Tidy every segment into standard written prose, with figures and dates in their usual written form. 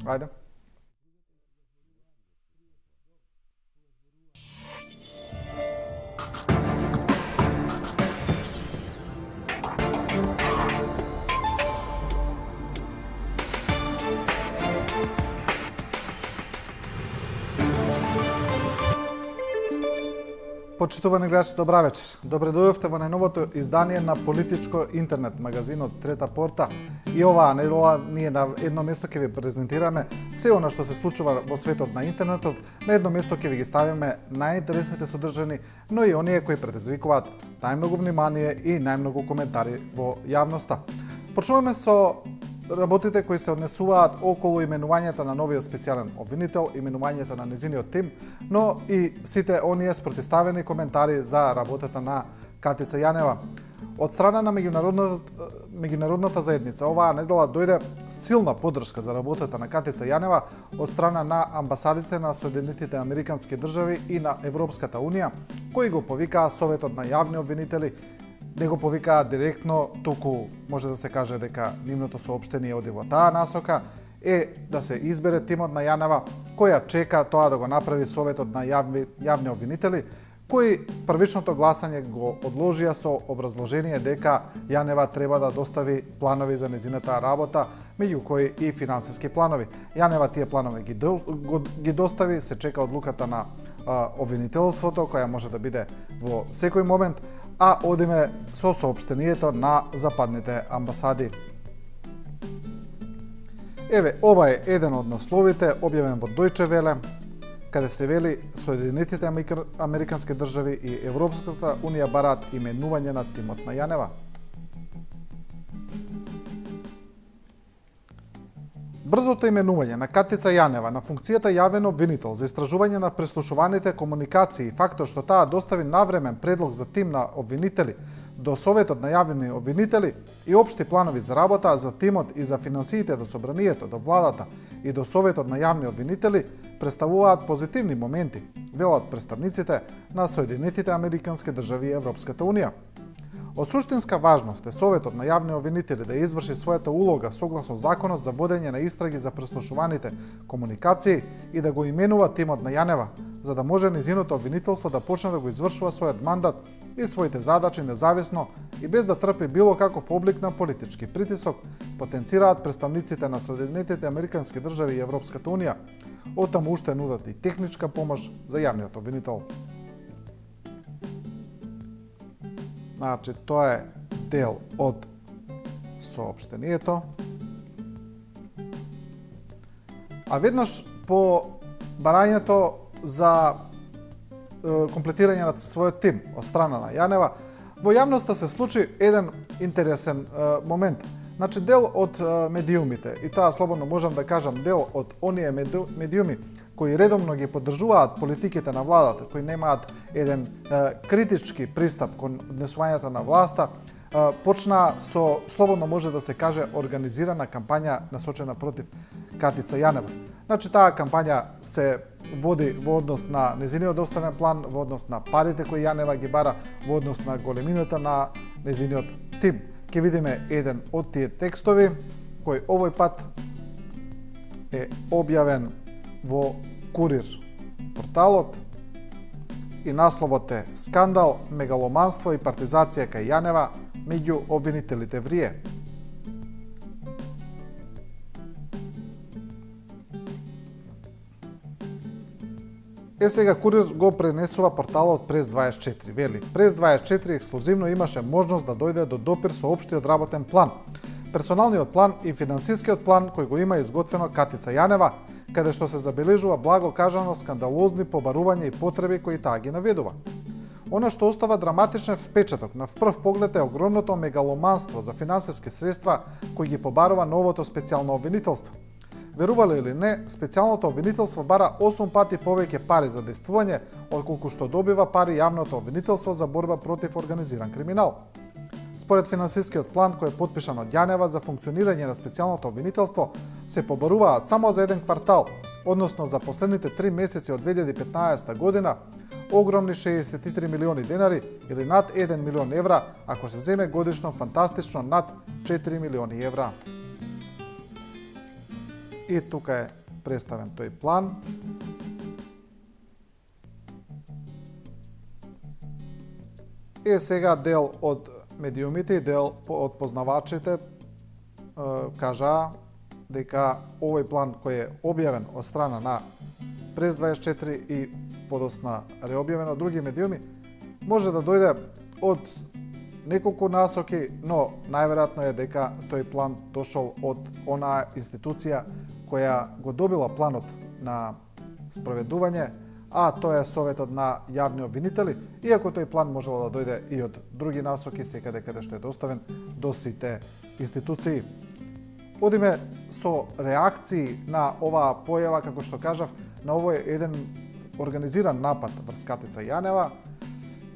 Ајде. Почитувани гледачи, добра вечер. Добре дојдовте во најновото издание на политичко интернет магазинот Трета порта. И оваа недела ние на едно место ќе ви презентираме се она што се случува во светот на интернетот. На едно место ќе ви ги ставиме најинтересните содржини, но и оние кои предизвикуваат најмногу внимание и најмногу коментари во јавноста. Почнуваме со работите кои се однесуваат околу именувањето на новиот специјален обвинител, именувањето на незиниот тим, но и сите оние спротивставени коментари за работата на Катица Јанева. Од страна на меѓународната заедница, оваа недела дојде силна поддршка за работата на Катица Јанева од страна на амбасадите на Соединетите Американски држави и на Европската унија, кои го повикаа Советот на јавни обвинители. Не го повикаа директно, туку може да се каже дека нивното соопштение оди во таа насока е да се избере тимот на Јанева, која чека тоа да го направи Советот на јавни обвинители, кои првичното гласање го одложија со образложение дека Јанева треба да достави планови за незината работа, меѓу кои и финансиски планови. Јанева тие планови ги достави, се чека одлуката на обвинителството, која може да биде во секој момент, а одиме со соопштението на западните амбасади. Еве, ова е еден од насловите, објавен во Deutsche Welle, каде се вели Соединетите Американски држави и Европската унија бараат именување на тимот на Јанева. Брзото именување на Катица Јанева на функцијата јавен обвинител за истражување на преслушуваните комуникации и фактот што таа достави навремен предлог за тим на обвинители до Советот на јавни обвинители и општи планови за работа за тимот и за финансиите до собранието, до владата и до Советот на јавни обвинители представуваат позитивни моменти, велат представниците на Соединетите Американски држави и Европската унија. Од суштинска важност е Советот на јавни обвинители да изврши својата улога согласно законот за водење на истраги за преслушуваните комуникации и да го именува тимот на Јанева, за да може незиното обвинителство да почне да го извршува својот мандат и своите задачи независно и без да трпи било каков облик на политички притисок, потенцираат представниците на Соединетите Американски држави и Европската унија. Оттаму уште нудат и техничка помош за јавниот обвинител. Значи, тоа е дел од соопштението. А веднаш по барањето за комплетирање на својот тим од страна на Јанева, во јавноста се случи еден интересен момент. Значи, дел од медиумите, и тоа слободно можам да кажам, дел од оние медиуми кои редовно ги поддржуваат политиките на владата, кои немаат еден критички пристап кон однесувањето на власта, почна со, слободно може да се каже, организирана кампања насочена против Катица Јанева. Значи, таа кампања се води во однос на незиниот доставен план, во однос на парите кои Јанева ги бара, во однос на големината на незиниот тим. Ке видиме еден од тие текстови, кој овој пат е објавен во Курир порталот и насловот е "Скандал, мегаломанство и партизација кај Јанева меѓу обвинителите врие". Сега Курир го пренесува порталот Прес 24. Вели, Прес 24 ексклузивно имаше можност да дојде до допир со општиот работен план, персоналниот план и финансискиот план кој го има изготвено Катица Јанева, каде што се забележува благо кажано скандалозни побарувања и потреби кои таа ги наведува. Она што остава драматичен впечаток на прв поглед е огромното мегаломанство за финансиски средства кои ги побарува новото специјално обвинителство. Верувале или не, специјалното обвинителство бара 8 пати повеќе пари за действување отколку што добива пари јавното обвинителство за борба против организиран криминал. Според финансискиот план кој е потпишан од Јанева за функционирање на специјалното обвинителство, се побаруваат само за еден квартал, односно за последните 3 месеци од 2015 година, огромни 63 милиони денари или над 1 милион евра, ако се земе годишно фантастично над 4 милиони евра. И тука е представен тој план. И сега дел од медиумите и дел од познавачите кажаа дека овој план кој е објавен од страна на Прес 24 и подосна реобјавен од други медиуми може да дојде од неколку насоки, но најверојатно е дека тој план дошол од онаа институција која го добила планот на спроведување, а тоа е Советот на јавни обвинители, иако тој план можело да дојде и од други насоки секаде каде што е доставен до сите институции. Одиме со реакции на оваа појава, како што кажав, на овој еден организиран напад врз Катица Јанева,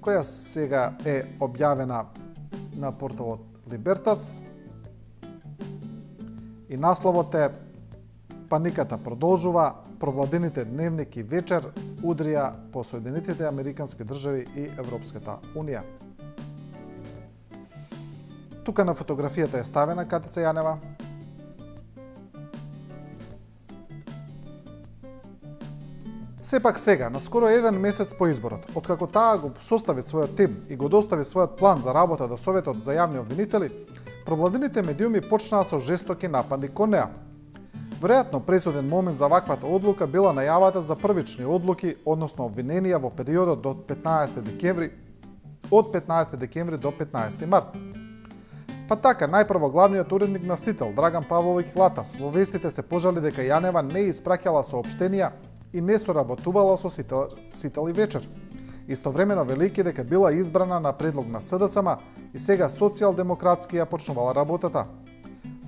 која сега е објавена на порталот Либертас. И насловот е "Паниката продолжува, провладените дневник и вечер удрија по Соединетите Американски држави и Европската Унија". Тука на фотографијата е ставена Катица Јанева. Сепак сега, на скоро еден месец по изборот, откако таа го состави својот тим и го достави својот план за работа до Советот за јавни обвинители, провладените медиуми почнаа со жестоки напади кон неа. Веројатно пресуден момент за ваквата одлука била најавата за првични одлуки, односно обвиненија во периодот до 15 декември, од 15 декември до 15 март. Па така, најпрво главниот уредник на Сител, Драган Павловиќ Латас, во вестите се пожали дека Јанева не испраќала соопштенија и не соработувала со Сител и вечер. Истовремено велики дека била избрана на предлог на СДСМ и сега социјалдемократски ја почнувала работата.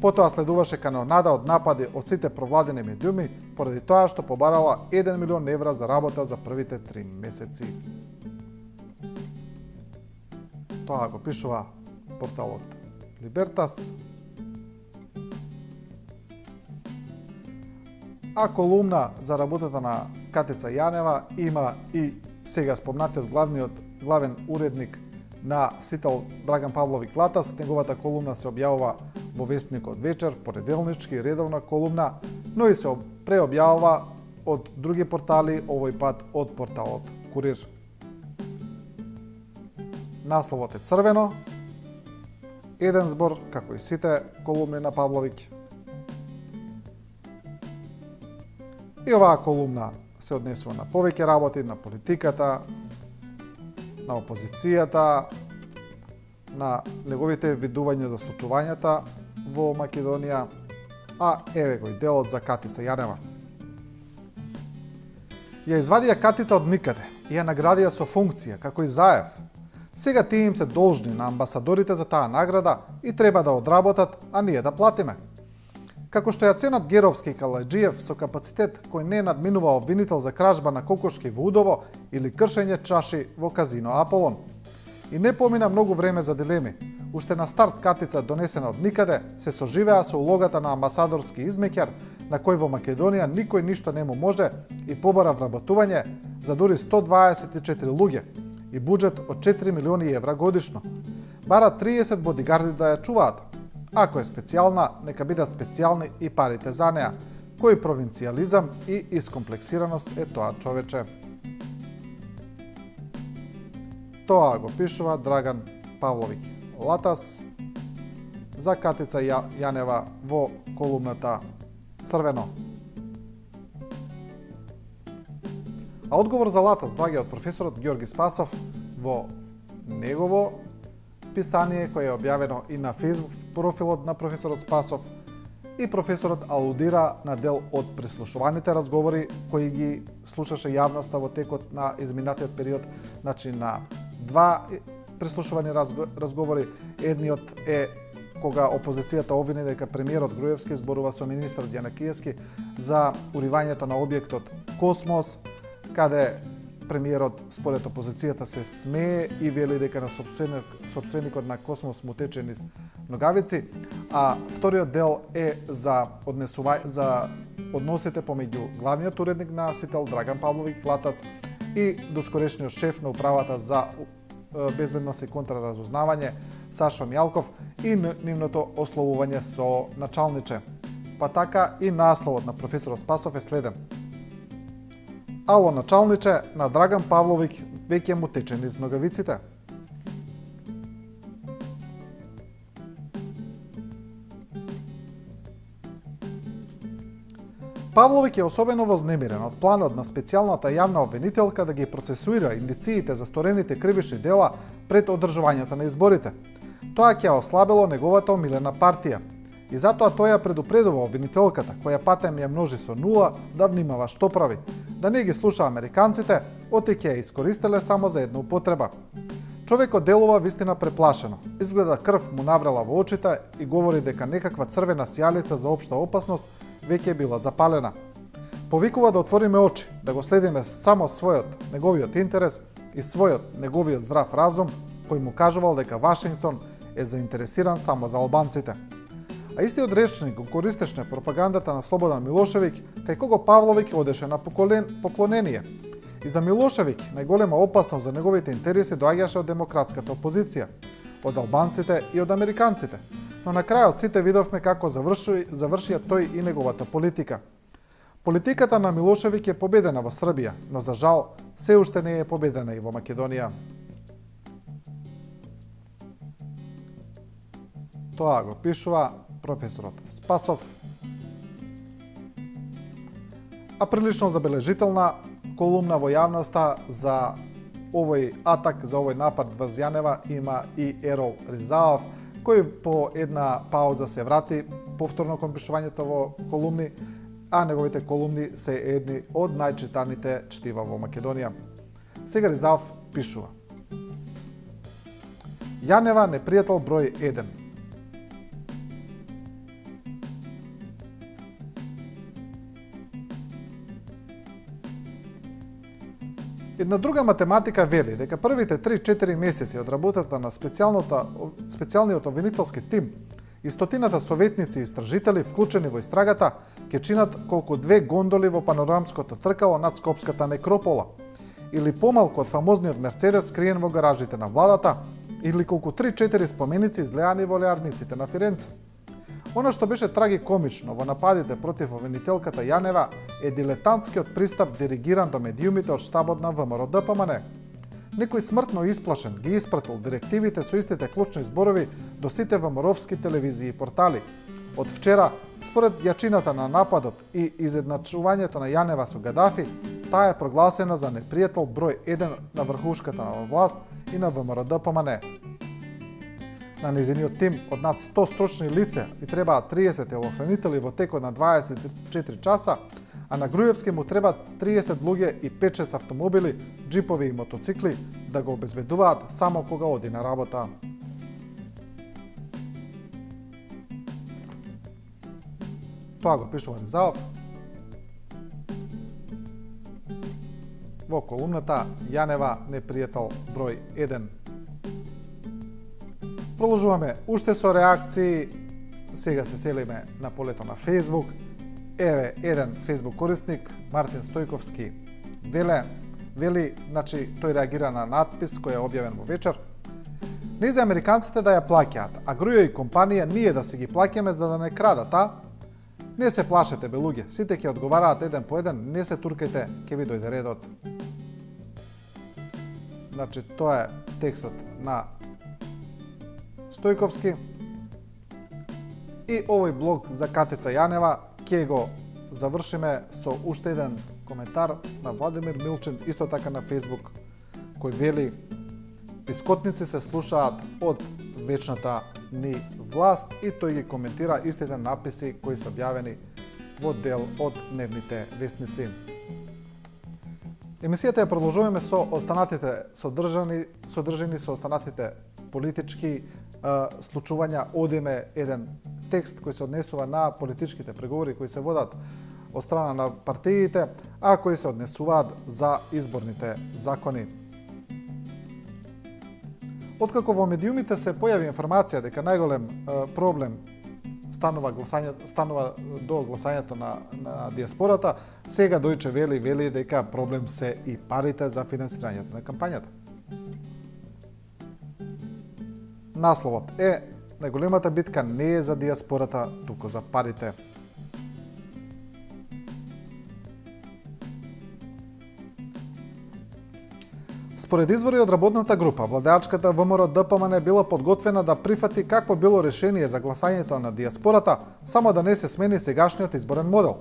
Потоа следуваше канонада од напади од сите провладени медиуми, поради тоа што побарала 1 милион евра за работа за првите 3 месеци. Тоа го пишува порталот Либертас. А колумна за работата на Катица Јанева има и сега спомнатиот главен уредник на Сител Драган Павловиќ Латас. Неговата колумна се објавува во Вестникот вечер, поneделнички редовна колумна, но и се преобјавува од други портали, овој пат од порталот Курир. Насловот е црвено, еден збор, како и сите колумни на Павловиќ. И оваа колумна се однесува на повеќе работи, на политиката, на опозицијата, на неговите видувања за случувањата во Македонија, а еве го и делот за Катица Јанева. Ја извадија Катица од никаде и ја наградија со функција, како и Заев. Сега тие им се должни на амбасадорите за таа награда и треба да одработат, а ние да платиме. Како што ја ценат Геровски и Калаџиев со капацитет кој не надминува обвинител за кражба на кокошки во Удово или кршење чаши во казино Аполон. И не помина многу време за дилеми. Уште на старт Катица донесена од никаде се соживеа со улогата на амбасадорски измеќар, на кој во Македонија никој ништо не му може и побара вработување за дури 124 луѓе и буџет од 4 милиони евра годишно. Бара 30 бодигарди да ја чуваат. Ако е специјална, нека бидат специјални и парите за неа. Кој провинцијализам и искомплексираност е тоа, човече? Тоа го пишува Драган Павловиќ Латас за Катица Јанева во колумната Црвено. А одговор за Латас доаѓа од професорот Ѓорги Спасов во негово писание кое е објавено и на Facebook профилот на професорот Спасов, и професорот алудира на дел од прислушуваните разговори кои ги слушаше јавноста во текот на изминатиот период, значи на два прислушувани разговори. Едниот е кога опозицијата обвини дека премиерот Груевски зборува со министрот Јанакиевски за уривањето на објектот Космос, каде премиерот според опозицијата се смее и вели дека на сопственикот на Космос му тече низ ногавици, а вториот дел е за односите помеѓу главниот уредник на Сител Драган Павловиќ Латас и доскорешниот шеф на управата за безбедност и контраразузнавање Сашо Мјалков и нивното ословување со началниче. па така и насловот на професорот Спасов е следен. Ало началниче, на Драган Павловиќ веќе му тече низ ногавиците. Павловиќ е особено вознемирен од планот на специјалната јавна обвинителка да ги процесуира индициите за сторените кривични дела пред одржувањето на изборите. Тоа ќе ослабело неговата омилена партија. И затоа тој ја предупредува обвинителката, која патем ја множи со нула, да внимава што прави, да не ги слуша американците, оти ќе ја искористеле само за една употреба. Човекот делува вистина преплашено. Изгледа крв му наврела во очите и говори дека некаква црвена сијалица за општа опасност веќе била запалена. Повикува да отвориме очи, да го следиме само својот, неговиот интерес и својот, неговиот здрав разум, кој му кажувал дека Вашингтон е заинтересиран само за албанците. А истиот речник го користеше пропагандата на Слободан Милошевиќ, кај кого Павловиќ одеше на поклонение. И за Милошевиќ најголема опасност за неговите интереси доаѓаше од демократската опозиција, од албанците и од американците. Но на крајот сите видовме како завршија тој и неговата политика. Политиката на Милошевиќ е победена во Србија, но за жал се уште не е победена и во Македонија. Тоа го пишува професорот Спасов. А прилично забележителна колумна во јавноста за овој атак, за овој напад врз Јанева има и Ерол Ризаов, кој по една пауза се врати повторно кон пишувањето во колумни, а неговите колумни се едни од најчитаните чтива во Македонија. Сега Ризаов пишува: Јанева непријател број 1. Една друга математика вели дека првите 3-4 месеци од работата на специјалниот обвинителски тим и стотината советници и истражители вклучени во истрагата ќе чинат колку 2 гондоли во панорамското тркало над Скопската некропола, или помалку од фамозниот Мерцедес скриен во гаражите на владата, или колку 3-4 споменици излеани во леарниците на Фиренце. Она што беше трагикомично во нападите против обвинителката Јанева е дилетантскиот пристап диригиран до медиумите од штабот на ВМРО-ДПМН. Некој смртно исплашен ги испратил директивите со истите клучни зборови до сите ВМРО-вски телевизии и портали. Од вчера, според јачината на нападот и изедначувањето на Јанева со Гадафи, таа е прогласена за непријател број 1 на врхушката на власт и на ВМРО-ДПМН. На незиниот тим од нас 100 стручни лице и требаат 30 телохранители во текот на 24 часа, а на Груевски му требаат 30 луѓе и 5-6 автомобили, джипови и мотоцикли да го обезбедуваат само кога оди на работа. Тоа го пишува Ризаов во колумната Јанева непријател број 1. Продолжуваме уште со реакции. Сега се селиме на полето на Facebook. Еве еден Facebook корисник, Мартин Стојковски, вели, значи тој реагира на надпис кој е објавен во вечер. Не за американците да ја плаќаат, а Грујо и компанија ние да си ги плаќаме за да не крадат, а? Не се плашете бе луѓе, сите ќе одговараат еден по еден, не се туркајте, ќе ви дојде редот. Значи тоа е текстот на Стојковски. И овој блог за Катица Јанева ќе го завршиме со уште еден коментар на Владимир Милчин, исто така на Facebook, кој вели: пискотници се слушаат од вечната ни власт, и тој ги коментира истите написи кои се објавени во дел од дневните вестници. Емисијата ја продолжуваме со останатите содржини со останатите политички случувања. Одиме еден текст кој се однесува на политичките преговори кои се водат од страна на партиите, а кои се однесуваат за изборните закони. Откако во медиумите се појави информација дека најголем проблем станува до гласањето на диаспората, сега Дојче вели дека проблем се и парите за финансирањето на кампањата. Насловот е: најголемата битка не е за диаспората, туку за парите. Според извори од работната група, владеачката ВМРО-ДПМН била подготвена да прифати какво било решение за гласањето на диаспората, само да не се смени сегашниот изборен модел.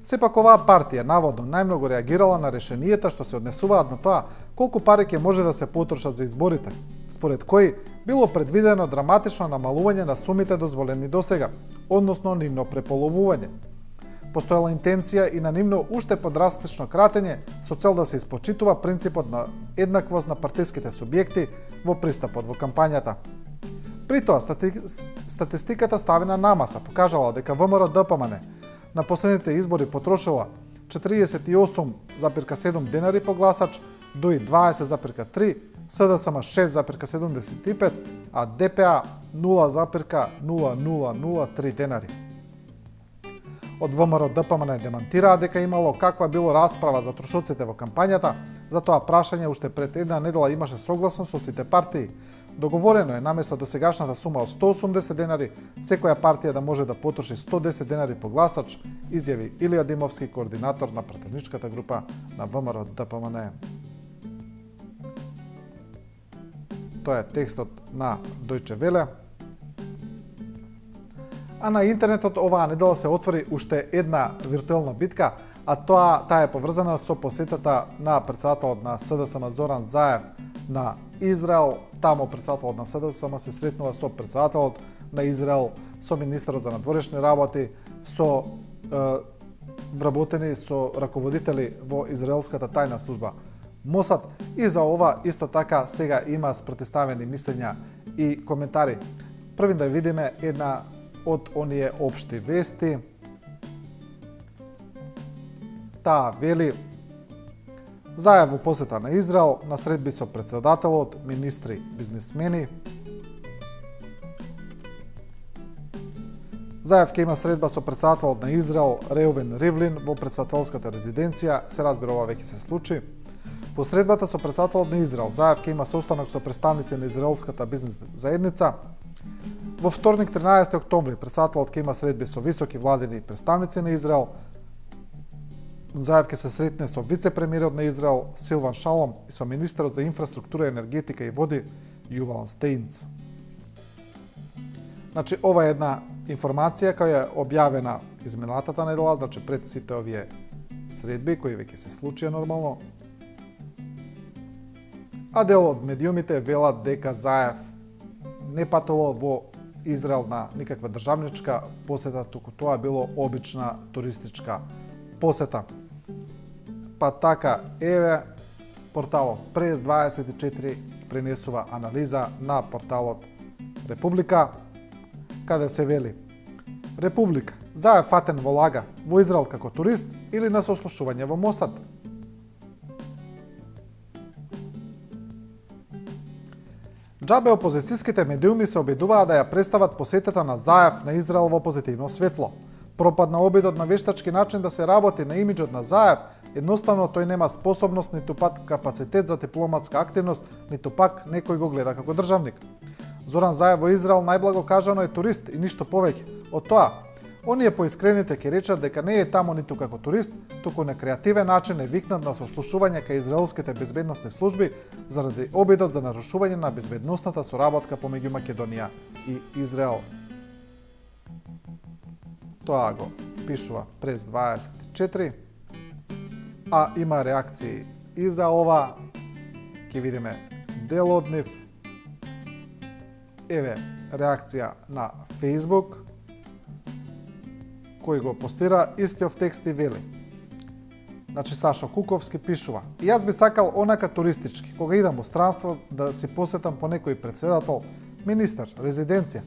Сепак оваа партија наводно најмногу реагирала на решенијата што се однесуваат на тоа колку пари ќе може да се потрошат за изборите, според кои било предвидено драматично намалување на сумите дозволени досега, односно нивно преполовување. Постоела интенција и на нивно уште подрастично кратење со цел да се испочитува принципот на еднаквост на партиските субјекти во пристапот во кампањата. При тоа статистиката ставена на маса покажала дека ВМРО-ДПМН на последните избори потрошила 48,7 денари по гласач, ДОИ 20,3, СДСМ 6,75, а ДПА 0,0003 денари. Од ВМРО-ДПМН демантираа дека имало каква било расправа за трошоците во кампањата, за тоа прашање уште пред една недела имаше согласност со сите партии. Договорено е наместо досегашната сума од 180 денари, секоја партија да може да потроши 110 денари по гласач, изјави Илија Димовски, координатор на пратеничката група на ВМРО-ДПМН. Тоа е текстот на Дојче Веле. А на интернетот оваа недела се отвори уште една виртуелна битка, а таа е поврзана со посетата на претседателот на СДСМ Зоран Заев на Израел. Таму претседателот на СДСМ се сретнува со претседателот на Израел, со министерот за надворешни работи, со вработени со раководители во израелската тајна служба Мосад, и за ова исто така сега има спротиставени мислења и коментари. Први да видиме една од оние општи вести. Таа вели: Заев во посета на Израел, на средби со претседателот, министри, бизнисмени. Заев ќе има средба со претседателот на Израел, Реувен Ривлин, во претседателската резиденција, се разбира ова веќе се случи. По средбата со претседателот на Израел, Заев ќе има состанок со представници на израелската бизнис заедница. Во вторник 13 октомври претседателот ќе има средби со високи владени представници на Израел. Заев ќе се сретне со вице-премиерот на Израел Силван Шалом и со министерот за инфраструктура, енергетика и води Јувал Стеинц. Значи, ова е една информација која е објавена изминатата недела, значи пред сите овие средби кои веќе се случија нормално. А дел од медиумите велат дека Заев не патувал во Израел на никаква државничка посета, туку тоа било обична туристичка посета. Па така, еве, порталот Прес 24 пренесува анализа на порталот Република, каде се вели: Република, Заев фатен во лага во Израел како турист или на сослушување во Мосад. Џабе опозицијските медиуми се обидуваа да ја представат посетата на Заев на Израел во позитивно светло. Пропадна обидот на вештачки начин да се работи на имиџот на Заев, едноставно тој нема способност, ниту пак капацитет за дипломатска активност, ниту пак некој го гледа како државник. Зоран Заев во Израел најблаго кажано е турист и ништо повеќе. Од тоа, оние поискрените ќе речат дека не е таму ниту како турист, туку на креативен начин е викнат на сослушување кај израелските безбедносни служби заради обидот за нарушување на безбедносната соработка помеѓу Македонија и Израел. Тоа го пишува Прес 24, а има реакции и за ова. Ќе видиме дел од нив. Еве реакција на Facebook, кој го постира истиот текст и вели. Значи, Сашо Куковски пишува: И јас би сакал онака туристички, кога идам во странство, да си посетам по некој претседател, министер, резиденција.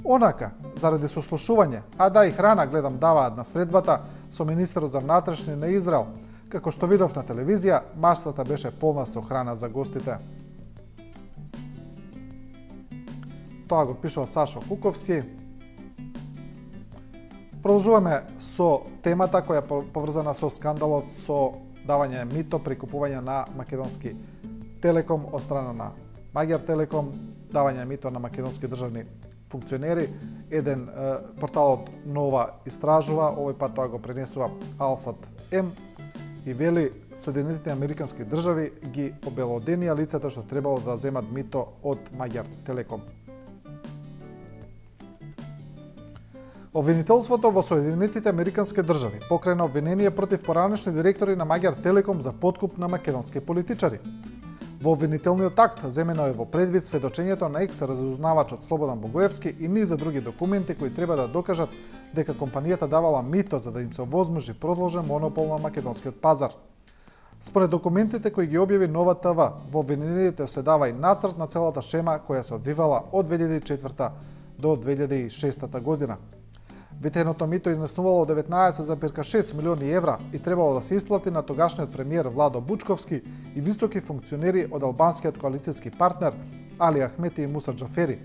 Онака, заради сослушување, а да и храна гледам даваат на средбата со министерот за внатрешни на Израел. Како што видов на телевизија, масата беше полна со храна за гостите. Тоа го пишува Сашо Куковски. Продолжуваме со темата која е поврзана со скандалот со давање мито при купување на македонски Телеком од страна на Маѓар Телеком, давање мито на македонски државни функционери. Еден порталот Нова истражува, овој пат тоа го пренесува Алсат М, и вели Соединетите Американски држави ги обелоденија лицата што требало да земат мито од Маѓар Телеком. Обвинителството во Соединетите Американски држави покрена обвинение против поранешни директори на Маѓар Телеком за подкуп на македонски политичари. Во обвинителниот акт земено е во предвид сведочењето на екс-разузнавачот Слободан Богоевски и низ други документи кои треба да докажат дека компанијата давала мито за да им се овозможи продолжен монопол на македонскиот пазар. Според документите кои ги објави Нова ТВ, во обвинението се дава и нацрт на целата шема која се одвивала од 2004 до 2006 година. Ветеното мито изнесувало 19,6 милиони евра и требало да се исплати на тогашниот премиер Владо Бучковски и високи функционери од албанскиот коалицијски партнер Али Ахмети и Муса Џафери.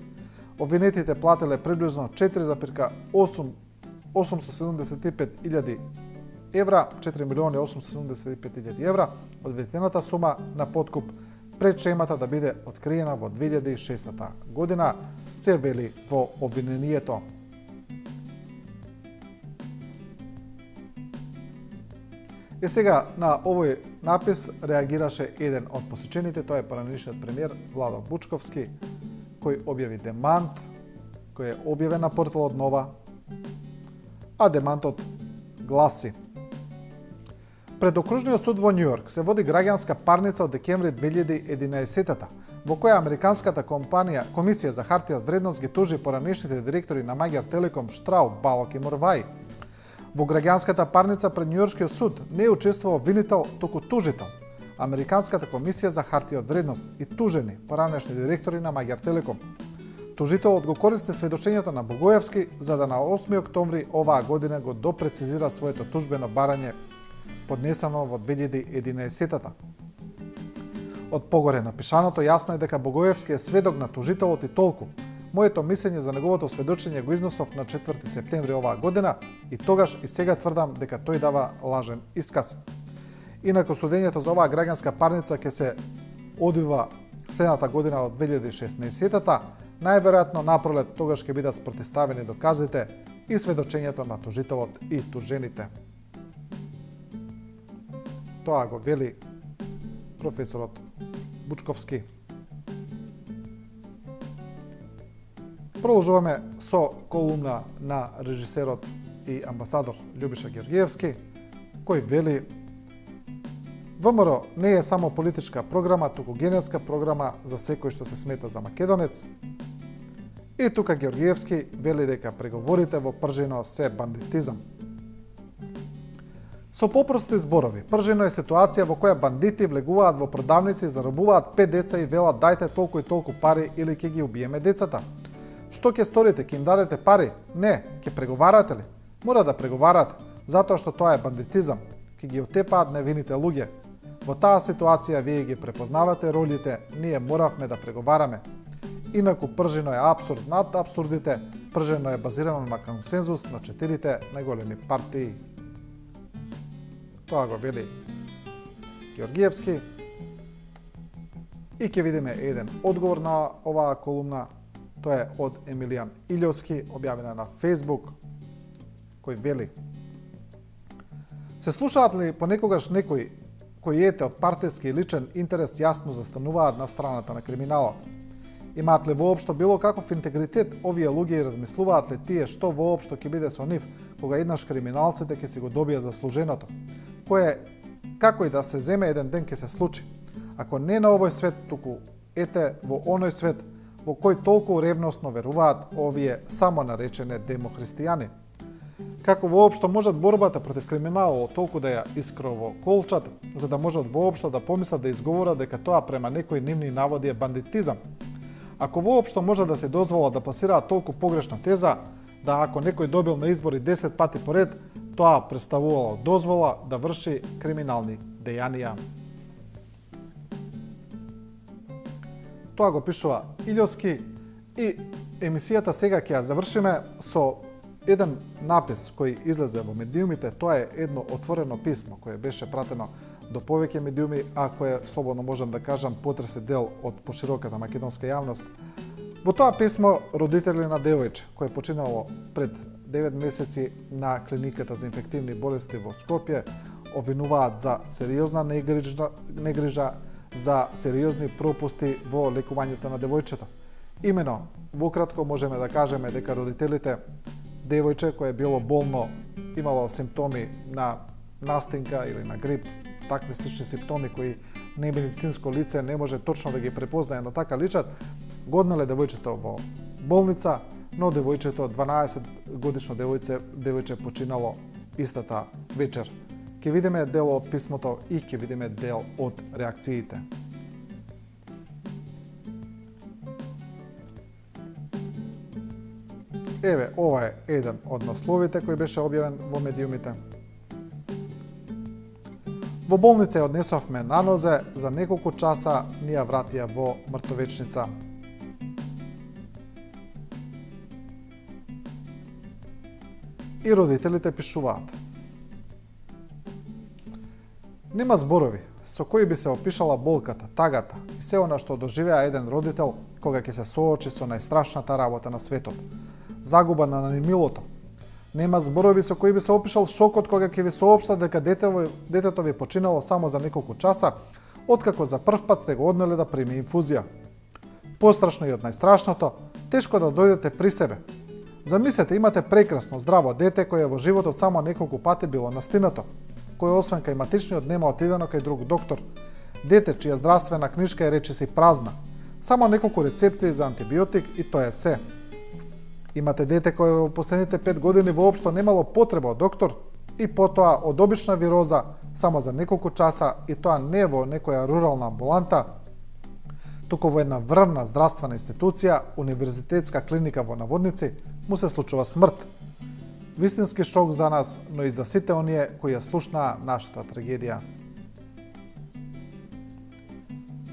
Обвинетите платиле приближно 4,875.000 евра, 4.875.000 евра од ветената сума на подкуп пред шемата да биде откриена во 2006 година, се вели во обвинението. И сега на овој напис реагираше еден од посечените, тоа е поранешниот премиер Владо Бучковски, кој објави демант, кој е објавен на порталот Нова, а демантот гласи: Пред окружниот суд во Њујорк се води граѓанска парница од декември 2011 во која американската комисија за хартија од вредност ги тужи поранешните директори на Маѓар Телеком Штрауб, Балок и Морвај. Во граѓанската парница пред Њујоркскиот суд не учествува обвинител, туку тужител, Американската комисија за хартија од вредност и тужени поранешни директори на Маѓар Телеком. Тужителот го користи сведочењето на Богоевски за да на 8 октомври оваа година го допрецизира своето тужбено барање поднесено во 2011-та. Од погоре напишаното јасно е дека Богоевски е сведок на тужителот и толку. Моето мислење за неговото сведочење го износов на 4 септември оваа година и тогаш и сега тврдам дека тој дава лажен исказ. Инаку судењето за оваа граѓанска парница ќе се одвива следната година од 2016-та, најверојатно напролет тогаш ќе бидат спротивставени доказите и сведочењето на тужителот и тужените. Тоа го вели професорот Бучковски. Продолжуваме со колумна на режисерот и амбасадор Љубиша Георгиевски, кој вели: ВМРО не е само политичка програма, туку генетска програма за секој што се смета за македонец. И тука Георгиевски вели дека преговорите во Пржино се бандитизам. Со попрости зборови, Пржино е ситуација во која бандити влегуваат во продавници, заробуваат 5 деца и велат дајте толку и толку пари или ќе ги убиеме децата. Што ќе сторите, ќе им дадете пари? Не, ќе преговарате ли? Мора да преговарате, затоа што тоа е бандитизам, ќе ги отепаат невините луѓе. Во таа ситуација вие ги препознавате ролите, ние моравме да преговараме. Инаку Пржино е апсурд над апсурдите, Пржино е базирано на консензус на 4 најголеми партии. Тоа го вели Георгиевски. И ќе видиме еден одговор на оваа колумна. Тоа е од Емилијан Илјовски, објавена на Facebook, кој вели: Се слушаат ли понекогаш некои кои ете од партиски и личен интерес јасно застануваат на страната на криминалот? Имаат ли воопшто било каков интегритет овие луѓе и размислуваат ли тие што воопшто ќе биде со нив кога еднаш криминалците ќе си го добијат заслуженото? Како и да се земе еден ден ќе се случи? Ако не на овој свет, туку ете во оној свет во кој толку ревностно веруваат овие само наречени демохристијани. Како воопшто можат борбата против криминалот толку да ја искровоколчат, за да можат воопшто да помислат да изговорат дека тоа према некои нивни наводи е бандитизам? Ако воопшто може да се дозвола да пласираат толку погрешна теза, да ако некој добил на избори 10 пати поред, тоа представувало дозвола да врши криминални дејанија. Тоа го пишува Илјовски и емисијата сега ќе ја завршиме со еден напис кој излезе во медиумите. Тоа е едно отворено писмо кое беше пратено до повеќе медиуми, а кое слободно можам да кажам потресе дел од пошироката македонска јавност. Во тоа писмо родители на девојче кој починало пред 9 месеци на клиниката за инфективни болести во Скопје обвинуваат за сериозна негрижа, за сериозни пропусти во лекувањето на девојчето. Имено, во кратко можеме да кажеме дека родителите девојче кое било болно, имало симптоми на настинка или на грип, такви слични симптоми кои немедицинско лице не може точно да ги препознае, но така личат, го однеле девојчето во болница, но девојчето, 12 годишно девојче починало истата вечер. Ќе видиме дел од писмото и ќе видиме дел од реакциите. Еве, ова е еден од насловите кој беше објавен во медиумите. Во болница ја однесовме на нозе, за неколку часа ни ја вратија во мртовечница. И родителите пишуваат. Нема зборови со кои би се опишала болката, тагата и се она што доживеа еден родител кога ќе се соочи со најстрашната работа на светот. Загуба на најмилото. Нема зборови со кои би се опишал шокот кога ќе ви соопшта дека детето ви починало само за неколку часа, откако за прв пат сте го однеле да прими инфузија. Пострашно и од најстрашното, тешко да дојдете при себе. Замислете, имате прекрасно, здраво дете кое во животот само неколку пати било настинато, кој освен кај матичниот нема отидено кај друг доктор. Дете чија здравствена книжка е речиси празна. Само неколку рецепти за антибиотик и тоа е се. Имате дете кое во последните 5 години воопшто немало потреба од доктор и потоа од обична вироза само за неколку часа и тоа не во некоја рурална амбуланта, туку во една врвна здравствена институција, универзитетска клиника во наводници, му се случува смрт. Вистински шок за нас, но и за сите оние кои ја слушнаа нашата трагедија.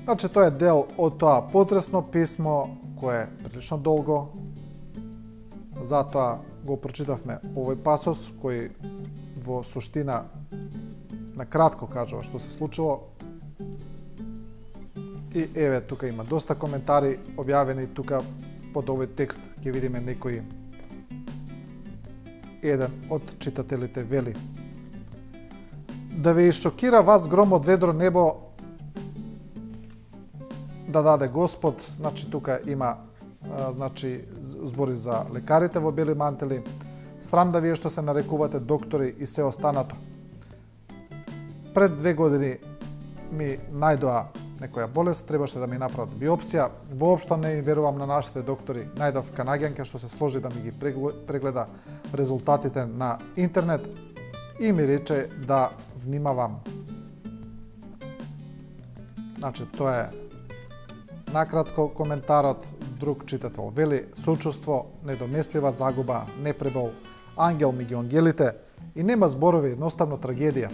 Значи, тоа е дел од тоа потресно писмо, кое е прилично долго, затоа го прочитавме овој пасос, кој во суштина на кратко кажува што се случило. И еве, тука има доста коментари објавени тука под овој текст, ќе видиме некои. Еден од читателите вели: да ви шокира вас гром од ведро небо да даде Господ. Значи, тука има збори за лекарите во бели мантели. Срам да вие што се нарекувате доктори и се останато. Пред 2 години ми најдоа некоја болест, требаше да ми направат биопсија. Воопшто не им верувам на нашите доктори. Најдов канаѓанка што се сложи да ми ги прегледа резултатите на интернет и ми рече да внимавам. Значи, тоа е накратко коментарот. Друг читател вели: сочувство, недомислива загуба, непребол, ангел меѓу ангелите и нема зборови, едноставно трагедија.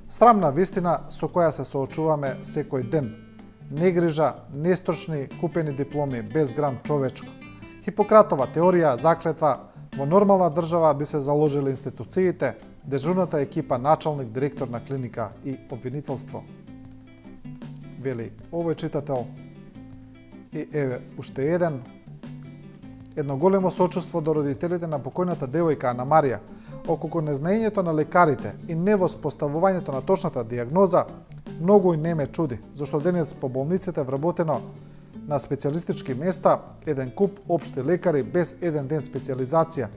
Срамна вистина со која се соочуваме секој ден. Негрижа, нестручни, купени дипломи, без грам човечко. Хипократова теорија, заклетва, во нормална држава би се заложили институциите, дежурната екипа, началник, директор на клиника и обвинителство. Вели овој читател. И еве, уште еден. Едно големо сочувство до родителите на покојната девојка Ана Марија, околу незнаењето на лекарите и невоспоставувањето на точната дијагноза, многу и не ме чуди, зашто денес по болниците вработено на специјалистички места еден куп општи лекари без еден ден специјализација.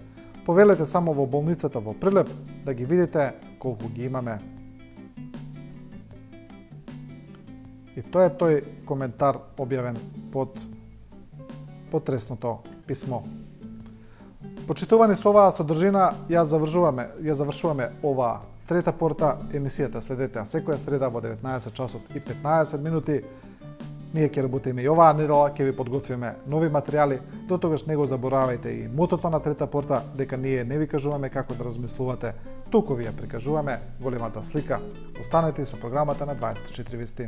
Повелете само во болницата во Прилеп да ги видите колку ги имаме. И тоа е тој коментар објавен под потресното писмо. Почитувани со оваа содржина, ја завршуваме оваа трета порта. Емисијата следете секоја среда во 19 часот и 15 минути. Ние ќе работиме и оваа недела, ќе ви подготвиме нови материјали. До тогаш не го заборавајте и мотото на трета порта, дека ние не ви кажуваме како да размислувате, туку ви ја прикажуваме големата слика. Останете и со програмата на 24 вести.